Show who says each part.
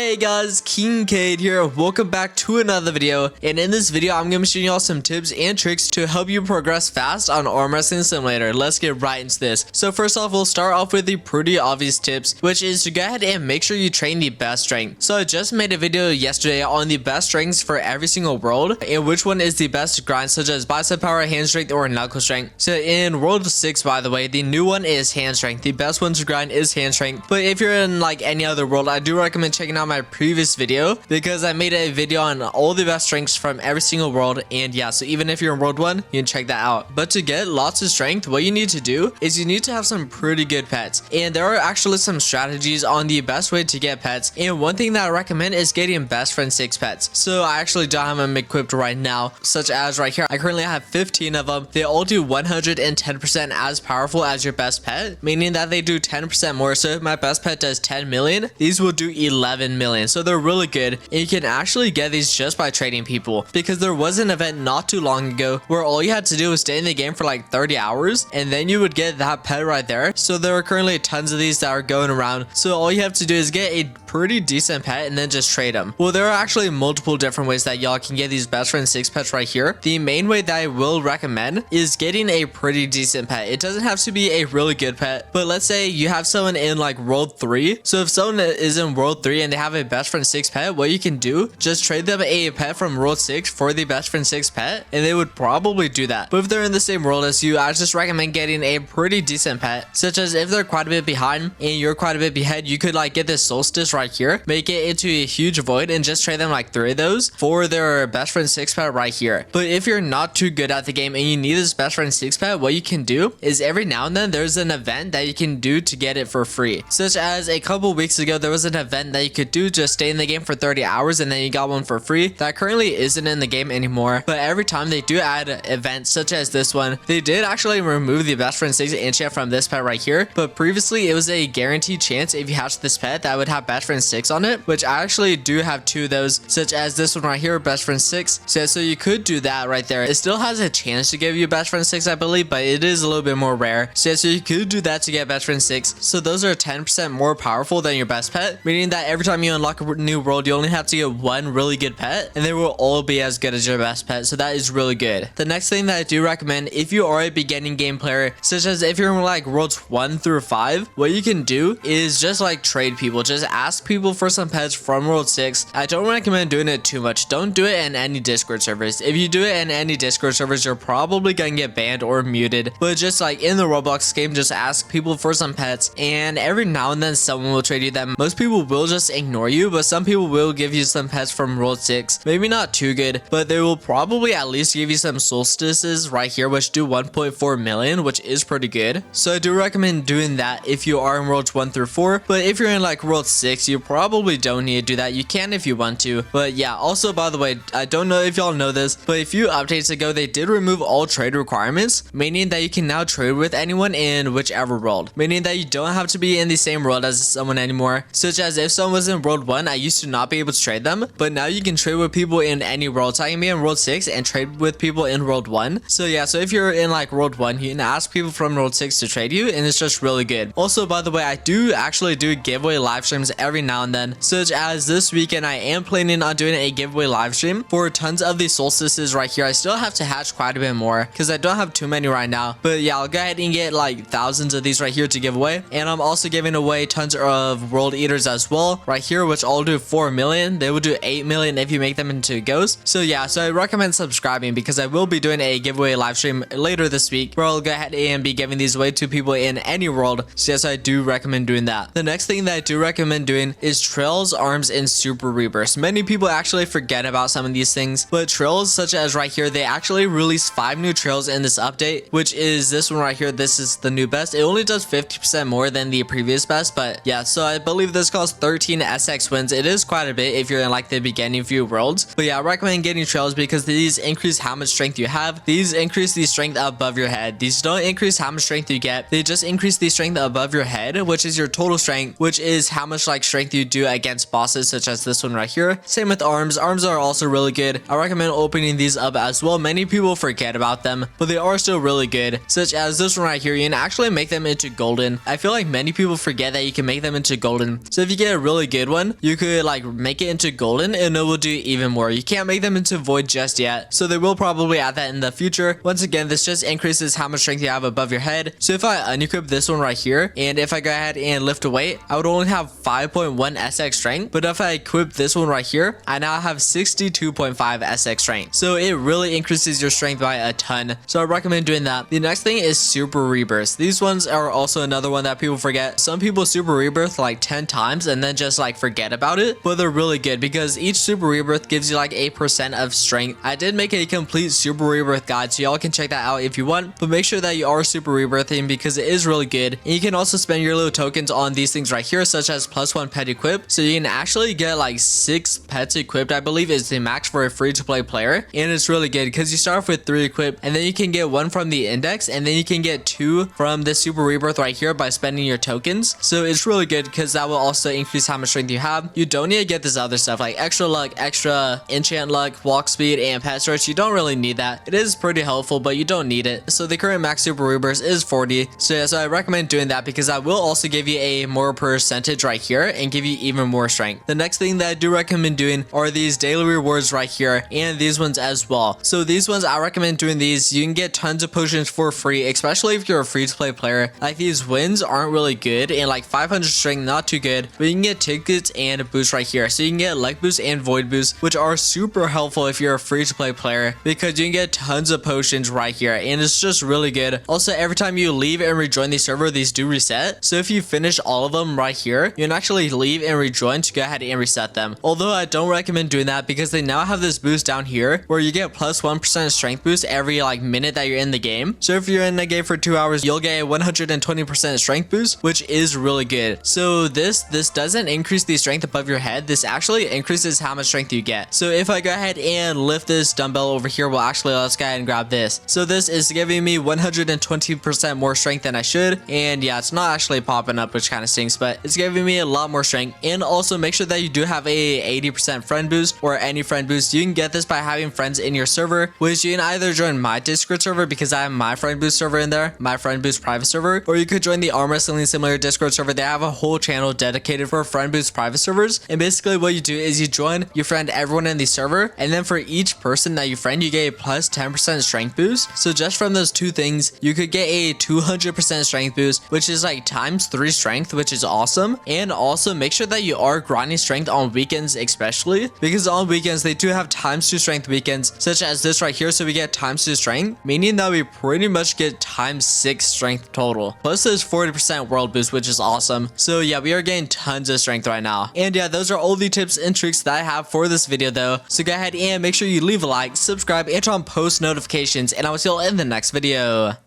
Speaker 1: Hey guys, Kingkade here. Welcome back to another video. And in this video, I'm going to be showing you all some tips and tricks to help you progress fast on Arm Wrestling Simulator. Let's get right into this. So first off, we'll start off with the pretty obvious tips, which is to go ahead and make sure you train the best strength. So I just made a video yesterday on the best strengths for every single world and which one is the best grind, such as bicep power, hand strength, or knuckle strength. So in World 6, by the way, the new one is hand strength. The best one to grind is hand strength. But if you're in like any other world, I do recommend checking out my previous video because I made a video on all the best strengths from every single world. And yeah, so even if you're in World 1, you can check that out. But to get lots of strength, what you need to do is you need to have some pretty good pets. And there are actually some strategies on the best way to get pets. And one thing that I recommend is getting best friend 6 pets. So I actually don't have them equipped right now, such as right here. I currently have 15 of them. They all do 110% as powerful as your best pet, meaning that they do 10% more. So if my best pet does 10 million, these will do 11 million. So they're really good, and you can actually get these just by trading people, because there was an event not too long ago where all you had to do was stay in the game for like 30 hours and then you would get that pet right there. So there are currently tons of these that are going around. So all you have to do is get a pretty decent pet and then just trade them. Well, there are actually multiple different ways that y'all can get these best friend 6 pets right here. The main way that I will recommend is getting a pretty decent pet. It doesn't have to be a really good pet, but let's say you have someone in like World 3. So if someone is in World 3 and they have a best friend 6 pet, what you can do, just trade them a pet from World 6 for the best friend 6 pet, and they would probably do that. But if they're in the same world as you, I just recommend getting a pretty decent pet, such as if they're quite a bit behind and you're quite a bit behind, you could like get this solstice right here, make it into a huge void, and just trade them like 3 of those for their best friend 6 pet right here. But if you're not too good at the game and you need this best friend 6 pet, what you can do is every now and then there's an event that you can do to get it for free. Such as a couple weeks ago, there was an event that you could do, just stay in the game for 30 hours and then you got one for free. That currently isn't in the game anymore, but every time they do add events such as this one, they did actually remove the best friend 6 enchant from this pet right here. But previously it was a guaranteed chance if you hatched this pet that would have best friend 6 on it, which I actually do have 2 of those, such as this one right here, best friend 6. So you could do that right there. It still has a chance to give you best friend 6, I believe, but it is a little bit more rare. So you could do that to get best friend 6. So those are 10% more powerful than your best pet, meaning that every time you unlock a new world, you only have to get one really good pet and they will all be as good as your best pet. So that is really good. The next thing that I do recommend, if you are a beginning game player, such as if you're in like worlds 1 through 5, what you can do is just like trade people. Just ask people for some pets from world 6. I don't recommend doing it too much. Don't do it in any Discord servers. If you do it in any Discord servers, you're probably gonna get banned or muted. But just like in the Roblox game, just ask people for some pets, and every now and then someone will trade you them. Most people will just ignore you, but some people will give you some pets from world 6. Maybe not too good, but they will probably at least give you some solstices right here, which do 1.4 million, which is pretty good. So I do recommend doing that if you are in worlds 1 through 4. But if you're in like world 6, you probably don't need to do that. You can if you want to. But yeah, also by the way, I don't know if y'all know this, but a few updates ago they did remove all trade requirements, meaning that you can now trade with anyone in whichever world, meaning that you don't have to be in the same world as someone anymore. Such as if someone was in world 1, I used to not be able to trade them, but now you can trade with people in any world. So I can be in world 6 and trade with people in world 1. So yeah, so if you're in like world 1, you can ask people from world 6 to trade you, and it's just really good. Also, by the way, I do actually do giveaway live streams every now and then, such as this weekend I am planning on doing a giveaway live stream for tons of these solstices right here. I still have to hatch quite a bit more because I don't have too many right now, but yeah, I'll go ahead and get like thousands of these right here to give away. And I'm also giving away tons of world eaters as well right here, which all do 4 million. They will do 8 million if you make them into ghosts. So yeah, so I recommend subscribing because I will be doing a giveaway live stream later this week where I'll go ahead and be giving these away to people in any world. So yes, I do recommend doing that. The next thing that I do recommend doing is trails, arms, and super rebirths. Many people actually forget about some of these things, but trails such as right here, they actually released 5 new trails in this update, which is this one right here. This is the new best. It only does 50% more than the previous best, but yeah, so I believe this costs 13 SX wins. It is quite a bit if you're in like the beginning few worlds, but yeah, I recommend getting trails because these increase how much strength you have. These increase the strength above your head. These don't increase how much strength you get. They just increase the strength above your head, which is your total strength, which is how much like strength strength you do against bosses such as this one right here. Same with arms. Arms are also really good. I recommend opening these up as well. Many people forget about them, but they are still really good, such as this one right here. You can actually make them into golden. I feel like many people forget that you can make them into golden. So if you get a really good one, you could like make it into golden and it will do even more. You can't make them into void just yet, so they will probably add that in the future. Once again, this just increases how much strength you have above your head. So if I unequip this one right here, and if I go ahead and lift a weight, I would only have 5.1 SX strength, but if I equip this one right here, I now have 62.5 SX strength. So it really increases your strength by a ton. So I recommend doing that. The next thing is super rebirths. These ones are also another one that people forget. Some people super rebirth like 10 times and then just like forget about it, but they're really good because each super rebirth gives you like 8% of strength. I did make a complete super rebirth guide, so y'all can check that out if you want, but make sure that you are super rebirthing because it is really good. And you can also spend your little tokens on these things right here, such as +1 pet equip, so you can actually get like 6 pets equipped. I believe is the max for a free to play player, and it's really good because you start off with 3 equipped, and then you can get 1 from the index, and then you can get 2 from this super rebirth right here by spending your tokens. So it's really good because that will also increase how much strength you have. You don't need to get this other stuff like extra luck, extra enchant luck, walk speed, and pet search. You don't really need that. It is pretty helpful, but you don't need it. So the current max super rebirth is 40. So yeah, so I recommend doing that because I will also give you a more percentage right here and give you even more strength. The next thing that I do recommend doing are these daily rewards right here, and these ones as well. So these ones, I recommend doing these. You can get tons of potions for free, especially if you're a free to play player. Like these wins aren't really good, and like 500 strength, not too good, but you can get tickets and a boost right here. So you can get luck boost and void boost, which are super helpful if you're a free to play player because you can get tons of potions right here, and it's just really good. Also, every time you leave and rejoin the server, these do reset. So if you finish all of them right here, you can actually leave and rejoin to go ahead and reset them. Although I don't recommend doing that because they now have this boost down here where you get +1% strength boost every like minute that you're in the game. So if you're in the game for 2 hours, you'll get a 120% strength boost, which is really good. So this doesn't increase the strength above your head. This actually increases how much strength you get. So if I go ahead and lift this dumbbell over here, well, actually let's go ahead and grab this. So this is giving me 120% more strength than I should, and yeah, it's not actually popping up, which kind of stinks, but it's giving me a lot more strength. And also make sure that you do have a 80% friend boost or any friend boost. You can get this by having friends in your server, which you can either join my Discord server because I have my friend boost server in there, my friend boost private server, or you could join the Arm Wrestling Simulator Discord server. They have a whole channel dedicated for friend boost private servers, and basically what you do is you join, you friend everyone in the server, and then for each person that you friend, you get a +10% strength boost. So just from those two things, you could get a 200% strength boost, which is like ×3 strength, which is awesome. And also make sure that you are grinding strength on weekends, especially because on weekends they do have ×2 strength weekends, such as this right here. So we get ×2 strength, meaning that we pretty much get ×6 strength total. Plus there's 40% world boost, which is awesome. So yeah, we are getting tons of strength right now. And yeah, those are all the tips and tricks that I have for this video though. So go ahead and make sure you leave a like, subscribe, and turn on post notifications, and I will see you all in the next video.